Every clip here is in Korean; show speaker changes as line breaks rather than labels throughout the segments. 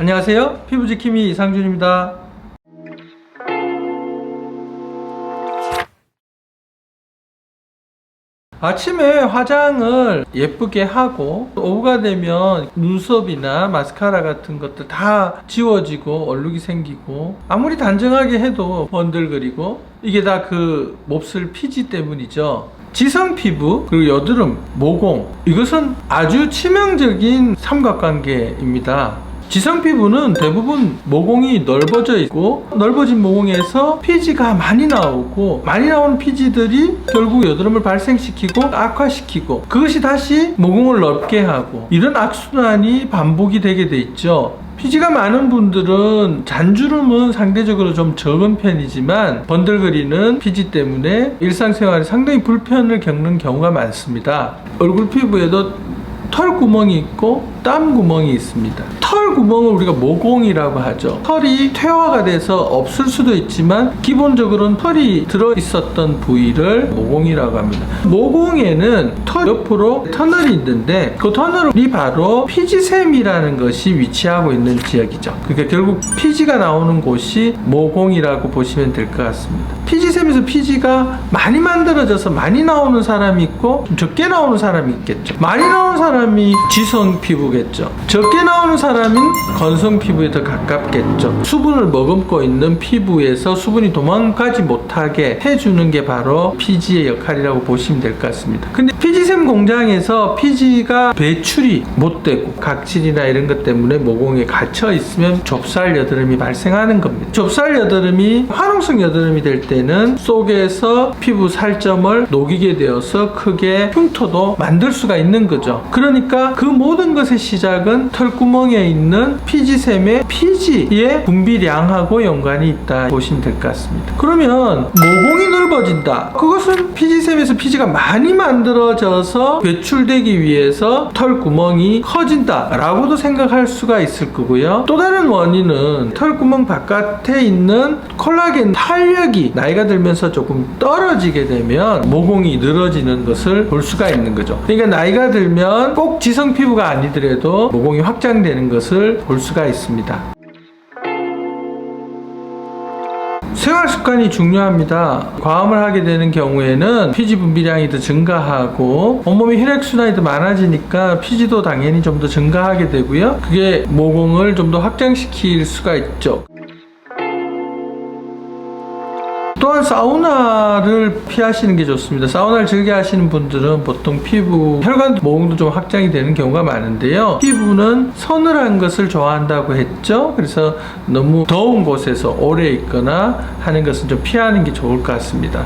안녕하세요. 피부지킴이 이상준입니다. 아침에 화장을 예쁘게 하고 오후가 되면 눈썹이나 마스카라 같은 것들 다 지워지고 얼룩이 생기고 아무리 단정하게 해도 번들거리고 이게 다 그 몹쓸 피지 때문이죠. 지성 피부, 그리고 여드름, 모공, 이것은 아주 치명적인 삼각관계입니다. 지성 피부는 대부분 모공이 넓어져 있고 넓어진 모공에서 피지가 많이 나오고 많이 나오는 피지들이 결국 여드름을 발생시키고 악화시키고 그것이 다시 모공을 넓게 하고 이런 악순환이 반복이 되게 돼 있죠. 피지가 많은 분들은 잔주름은 상대적으로 좀 적은 편이지만 번들거리는 피지 때문에 일상생활에 상당히 불편을 겪는 경우가 많습니다. 얼굴 피부에도 털 구멍이 있고 땀 구멍이 있습니다. 털 구멍을 우리가 모공이라고 하죠. 털이 퇴화가 돼서 없을 수도 있지만 기본적으로는 털이 들어있었던 부위를 모공이라고 합니다. 모공에는 털 옆으로 터널이 있는데 그 터널이 바로 피지샘이라는 것이 위치하고 있는 지역이죠. 그러니까 결국 피지가 나오는 곳이 모공이라고 보시면 될 것 같습니다. 피지샘에서 피지가 많이 만들어져서 많이 나오는 사람이 있고 좀 적게 나오는 사람이 있겠죠. 많이 나오는 사람이 지성 피부겠죠. 적게 나오는 사람은 건성 피부에 더 가깝겠죠. 수분을 머금고 있는 피부에서 수분이 도망가지 못하게 해주는 게 바로 피지의 역할이라고 보시면 될 것 같습니다. 근데 피지샘 공장에서 피지가 배출이 못 되고 각질이나 이런 것 때문에 모공에 갇혀 있으면 좁쌀 여드름이 발생하는 겁니다. 좁쌀 여드름이 화농성 여드름이 될 때는 속에서 피부 살점을 녹이게 되어서 크게 흉터도 만들 수가 있는 거죠. 그러니까 그 모든 것의 시작은 털구멍에 있는 피지샘의 피지의 분비량하고 연관이 있다 보시면 될 것 같습니다. 그러면 모공이 넓어진다. 그것은 피지샘에서 피지가 많이 만들어져서 배출되기 위해서 털구멍이 커진다 라고도 생각할 수가 있을 거고요. 또 다른 원인은 털구멍 바깥에 있는 콜라겐 탄력이 나이가 들면서 조금 떨어지게 되면 모공이 늘어지는 것을 볼 수가 있는 거죠. 그러니까 나이가 들면 꼭 지성 피부가 아니더라도 모공이 확장되는 것을 볼 수가 있습니다. 생활 습관이 중요합니다. 과음을 하게 되는 경우에는 피지 분비량이 더 증가하고 온몸에 혈액순환이 더 많아지니까 피지도 당연히 좀 더 증가하게 되고요. 그게 모공을 좀 더 확장시킬 수가 있죠. 또한 사우나를 피하시는 게 좋습니다. 사우나를 즐겨 하시는 분들은 보통 피부, 혈관 모공도 좀 확장이 되는 경우가 많은데요. 피부는 서늘한 것을 좋아한다고 했죠. 그래서 너무 더운 곳에서 오래 있거나 하는 것은 좀 피하는 게 좋을 것 같습니다.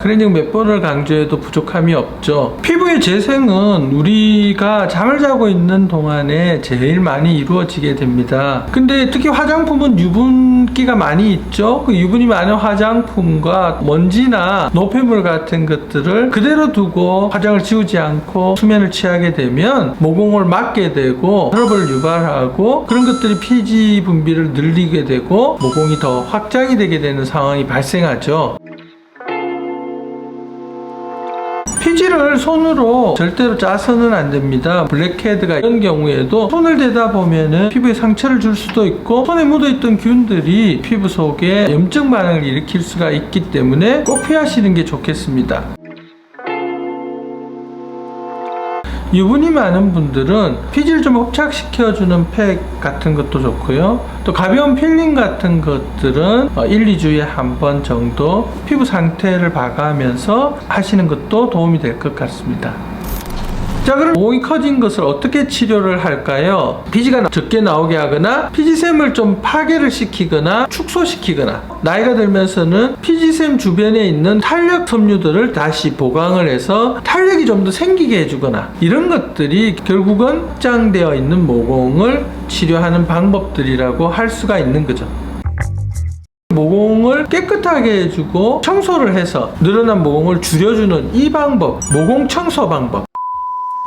클렌징 몇 번을 강조해도 부족함이 없죠. 피부의 재생은 우리가 잠을 자고 있는 동안에 제일 많이 이루어지게 됩니다. 근데 특히 화장품은 유분기가 많이 있죠. 그 유분이 많은 화장품과 먼지나 노폐물 같은 것들을 그대로 두고 화장을 지우지 않고 수면을 취하게 되면 모공을 막게 되고 트러블을 유발하고 그런 것들이 피지 분비를 늘리게 되고 모공이 더 확장이 되게 되는 상황이 발생하죠. 피지를 손으로 절대로 짜서는 안 됩니다. 블랙헤드가 이런 경우에도 손을 대다 보면은 피부에 상처를 줄 수도 있고 손에 묻어있던 균들이 피부 속에 염증 반응을 일으킬 수가 있기 때문에 꼭 피하시는 게 좋겠습니다. 유분이 많은 분들은 피지를 좀 흡착시켜주는 팩 같은 것도 좋고요. 또 가벼운 필링 같은 것들은 1, 2주에 한 번 정도 피부 상태를 봐가면서 하시는 것도 도움이 될 것 같습니다. 자, 그럼 모공이 커진 것을 어떻게 치료를 할까요? 피지가 적게 나오게 하거나 피지샘을 좀 파괴를 시키거나 축소시키거나 나이가 들면서는 피지샘 주변에 있는 탄력 섬유들을 다시 보강을 해서 탄력이 좀 더 생기게 해주거나 이런 것들이 결국은 확장되어 있는 모공을 치료하는 방법들이라고 할 수가 있는 거죠. 모공을 깨끗하게 해주고 청소를 해서 늘어난 모공을 줄여주는 이 방법, 모공 청소 방법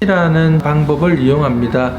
이라는 방법을 이용합니다.